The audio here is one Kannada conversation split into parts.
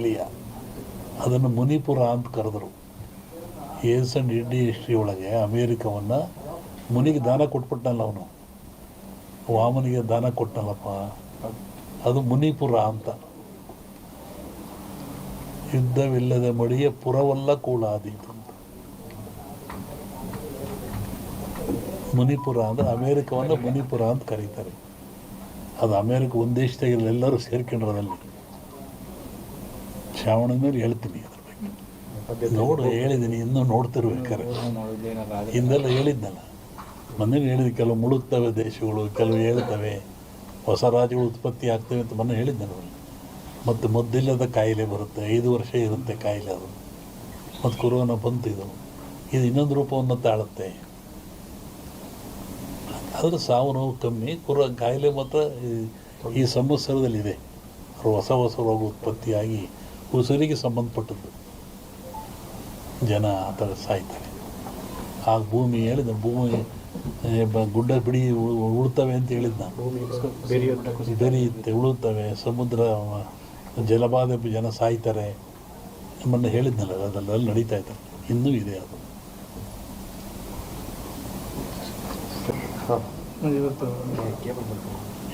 ವಲಯ, ಅದನ್ನು ಮುನಿಪುರ ಅಂತ ಕರೆದರು. ಏಸ್ ಆ್ಯಂಡ್ ಇಂಡಿ ಹಿಸ್ಟ್ರಿ ಒಳಗೆ ಅಮೇರಿಕವನ್ನು ಮುನಿಗೆ ದಾನ ಕೊಟ್ಬಿಟ್ಟನಲ್ಲ, ಅವನು ವಾಮನಿಗೆ ದಾನ ಕೊಟ್ಟನಲ್ಲಪ್ಪ, ಅದು ಮುನಿಪುರ ಅಂತ. ಯುದ್ಧವಿಲ್ಲದ ಮಡಿಯ ಪುರವಲ್ಲ ಕೂಳಾದೀತು ಅಂತ. ಮುನಿಪುರ ಅಂದರೆ ಅಮೇರಿಕವನ್ನು ಮುನಿಪುರ ಅಂತ ಕರೀತಾರೆ. ಅದು ಅಮೇರಿಕ ಒಂದು ದೇಶದಾಗಿಲ್ಲ, ಎಲ್ಲರೂ ಸೇರ್ಕೊಂಡ್ರದಲ್ಲಿ. ಶ್ರಾವಣದ ಮೇಲೆ ಹೇಳ್ತೀನಿ ಅದ್ರ ಬಗ್ಗೆ. ನೋಡು, ಹೇಳಿದ್ದೀನಿ, ಇನ್ನೂ ನೋಡ್ತಿರ್ಬೇಕಾರೆ. ಹಿಂದೆಲ್ಲ ಹೇಳಿದ್ನಲ್ಲ, ಮೊನ್ನೆ ಹೇಳಿದ್ವಿ. ಕೆಲವು ಮುಳುಗ್ತವೆ ದೇಶಗಳು, ಕೆಲವು ಹೇಳ್ತವೆ, ಹೊಸ ರಾಜ್ಯಗಳು ಉತ್ಪತ್ತಿ ಆಗ್ತವೆ ಅಂತ ಮೊನ್ನೆ ಹೇಳಿದ್ನಲ್ಲ. ಮತ್ತು ಮದ್ದಿಲ್ಲದ ಕಾಯಿಲೆ ಬರುತ್ತೆ, 5 ವರ್ಷ ಇರುತ್ತೆ ಕಾಯಿಲೆ ಅದು. ಮತ್ತು ಕೊರೋನಾ ಬಂತು, ಇದು ಇನ್ನೊಂದು ರೂಪವನ್ನು ತಾಳುತ್ತೆ. ಆದರೆ ಸಾವು ನೋವು ಕಮ್ಮಿ, ಕಾಯಿಲೆ ಮಾತ್ರ ಈ ಸಂವತ್ಸರದಲ್ಲಿದೆ. ಹೊಸ ರೋಗ ಉತ್ಪತ್ತಿಯಾಗಿ ಉಸಿರಿಗೆ ಸಂಬಂಧಪಟ್ಟದ್ದು ಜನ ಆ ಥರ ಸಾಯ್ತಾರೆ. ಆಗ ಭೂಮಿ ಹೇಳಿದ, ಭೂಮಿ ಗುಡ್ಡ ಬಿಡಿ ಉಳ್ತವೆ ಅಂತ ಹೇಳಿದ್ದು ನಾನು. ಬೆರೆಯುತ್ತೆ, ಉಳುತ್ತವೆ, ಸಮುದ್ರ ಜಲಬಾಧೆ, ಜನ ಸಾಯ್ತಾರೆ ನಮ್ಮನ್ನು ಹೇಳಿದ್ನಲ್ಲ. ಅದೆಲ್ಲ ನಡೀತಾ ಇದ್ದಾರೆ, ಇನ್ನೂ ಇದೆ ಅದು.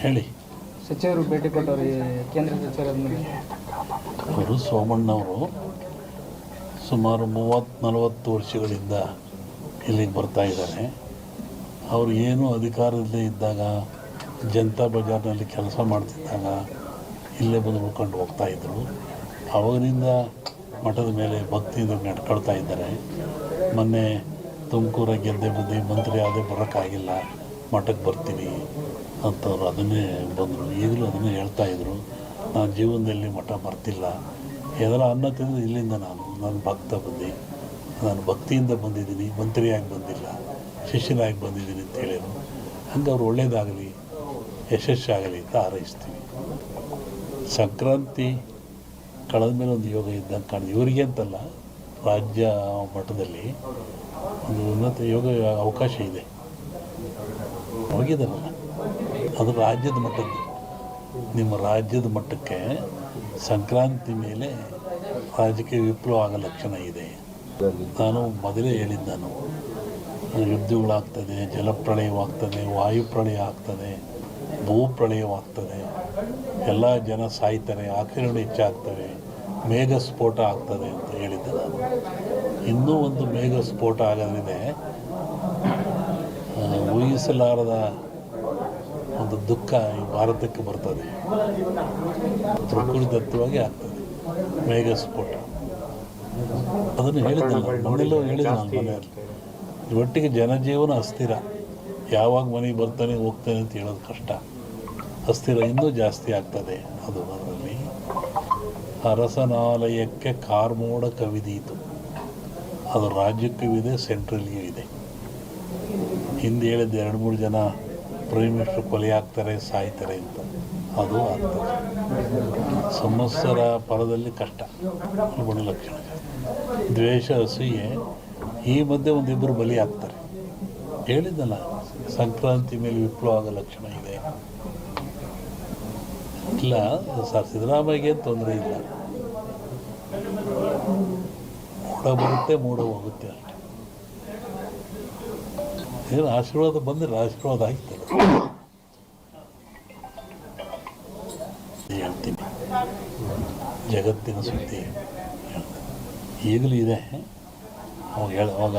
ಹೇಳಿ. ಸಚಿವರು ಭೇಟಿ ಕೊಟ್ಟವರು ಕೇಂದ್ರ ಸಚಿವರ ಅವರು ಸೋಮಣ್ಣವರು ಸುಮಾರು 30-40 ವರ್ಷಗಳಿಂದ ಇಲ್ಲಿಗೆ ಬರ್ತಾ ಇದ್ದಾರೆ. ಅವರು ಏನು ಅಧಿಕಾರದಲ್ಲೇ ಇದ್ದಾಗ, ಜನತಾ ಬಜಾರ್ನಲ್ಲಿ ಕೆಲಸ ಮಾಡ್ತಿದ್ದಾಗ ಇಲ್ಲೇ ಬಂದು ಉಳ್ಕೊಂಡು ಹೋಗ್ತಾಯಿದ್ರು. ಅವಾಗಿನಿಂದ ಮಠದ ಮೇಲೆ ಭಕ್ತಿಯಿಂದ ನಡ್ಕೊಳ್ತಾ ಇದ್ದಾರೆ. ಮೊನ್ನೆ ತುಮಕೂರ ಗೆದ್ದೆ ಬಂದು ಮಂತ್ರಿ ಆದೇ ಬರೋಕ್ಕಾಗಿಲ್ಲ, ಮಠಕ್ಕೆ ಬರ್ತೀನಿ ಅಂತವ್ರು ಅದನ್ನೇ ಬಂದರು. ಈಗಲೂ ಅದನ್ನೇ ಹೇಳ್ತಾಯಿದ್ರು, ನಾನು ಜೀವನದಲ್ಲಿ ಮಠ ಬರ್ತಿಲ್ಲ, ಏನಾರ ಅನ್ನ ತಿಂದು ಇಲ್ಲಿಂದ ನಾನು ಭಕ್ತ ಬಂದು, ನಾನು ಭಕ್ತಿಯಿಂದ ಬಂದಿದ್ದೀನಿ, ಮಂತ್ರಿಯಾಗಿ ಬಂದಿಲ್ಲ, ಶಿಷ್ಯನಾಗಿ ಬಂದಿದ್ದೀನಿ ಅಂತ ಹೇಳಿದರು. ಹಂಗೆ ಅವ್ರು ಒಳ್ಳೆಯದಾಗಲಿ, ಯಶಸ್ಸಾಗಲಿ ಅಂತ ಹಾರೈಸ್ತೀವಿ. ಸಂಕ್ರಾಂತಿ ಕಳೆದ ಮೇಲೆ ಒಂದು ಯೋಗ ಇದ್ದಂಗೆ ಕಾಣಿದೆ. ಇವರಿಗೆ ಅಂತಲ್ಲ, ರಾಜ್ಯ ಮಟ್ಟದಲ್ಲಿ ಒಂದು ಉನ್ನತ ಯೋಗ ಅವಕಾಶ ಇದೆ. ಹೋಗಿದ್ದಾರಲ್ಲ, ಅದು ರಾಜ್ಯದ ಮಟ್ಟದ್ದು. ನಿಮ್ಮ ರಾಜ್ಯದ ಮಟ್ಟಕ್ಕೆ ಸಂಕ್ರಾಂತಿ ಮೇಲೆ ರಾಜಕೀಯ ವಿಪ್ಲವ ಆಗೋ ಲಕ್ಷಣ ಇದೆ. ನಾನು ಮೊದಲೇ ಹೇಳಿದ್ದು, ಯುದ್ಧಗಳಾಗ್ತದೆ, ಜಲಪ್ರಳಯವಾಗ್ತದೆ, ವಾಯುಪ್ರಳಯ ಆಗ್ತದೆ, ಭೂಪ್ರಳಯವಾಗ್ತದೆ, ಎಲ್ಲ ಜನ ಸಾಯ್ತಾರೆ, ಆಕ್ರಮಣ ಹೆಚ್ಚಾಗ್ತವೆ, ಮೇಘ ಸ್ಫೋಟ ಆಗ್ತದೆ ಅಂತ ಹೇಳಿದ್ದೆ ನಾನು. ಇನ್ನೂ ಒಂದು ಮೇಘ ಸ್ಫೋಟ ಆಗೋದ್ರಿಂದ ಊಹಿಸಲಾರದ ಒಂದು ದುಃಖ ಈ ಭಾರತಕ್ಕೆ ಬರ್ತದೆ. ಪ್ರಕೃತಿದತ್ತವಾಗಿ ಆಗ್ತದೆ ಮೇಘ ಸ್ಫೋಟ. ಅದನ್ನು ಹೇಳಿದ್ದಲ್ಲ, ಮನೆಯಲ್ಲೂ ಹೇಳಿದೆ ನಾನು ಮನೆಯಲ್ಲಿ. ಒಟ್ಟಿಗೆ ಜನಜೀವನ ಅಸ್ಥಿರ, ಯಾವಾಗ ಮನೆಗೆ ಬರ್ತಾನೆ ಹೋಗ್ತಾನೆ ಅಂತ ಹೇಳೋದು ಕಷ್ಟ. ಅಸ್ಥಿರ ಇನ್ನೂ ಜಾಸ್ತಿ ಆಗ್ತದೆ. ಅದು ಅದರಲ್ಲಿ ಅರಸನಾಲಯಕ್ಕೆ ಕಾರ್ಮೋಡ ಕವಿದೀತು. ಅದು ರಾಜ್ಯಕ್ಕೂ ಇದೆ, ಸೆಂಟ್ರಲ್ಗೂ ಇದೆ. ಹಿಂದೆ ಹೇಳಿದ್ದು 2-3 ಜನ ಪ್ರೈಮ್ ಮಿನಿಸ್ಟರ್ ಕೊಲೆ ಆಗ್ತಾರೆ, ಸಾಯ್ತಾರೆ ಅಂತ. ಅದು ಆಗ್ತದೆ. ಸಂವತ್ಸರ ಪರದಲ್ಲಿ ಕಷ್ಟ, ಒಂದು ಲಕ್ಷಣ. ದ್ವೇಷ, ಅಸೂಯೆ, ಈ ಮಧ್ಯೆ ಒಂದಿಬ್ಬರು ಬಲಿ ಆಗ್ತಾರೆ. ಹೇಳಿದ್ದಲ್ಲ, ಸಂಕ್ರಾಂತಿ ಮೇಲೆ ವಿಪ್ಲವ ಆಗೋ ಲಕ್ಷಣ ಇದೆ. ಇಲ್ಲ ಸರ್, ಸಿದ್ದರಾಮಯ್ಯಗೆ ತೊಂದರೆ ಇಲ್ಲ. ಮೂಡ ಬರುತ್ತೆ, ಮೂಡ ಹೋಗುತ್ತೆ ಅಷ್ಟೆ. ಏನು ಆಶೀರ್ವಾದ ಬಂದರೆ ಆಶೀರ್ವಾದ ಆಗ್ತದೆ. ಹೇಳ್ತೀನಿ, ಜಗತ್ತಿನ ಸುದ್ದಿ ಈಗಲೂ ಇದೆ. ಅವಾಗ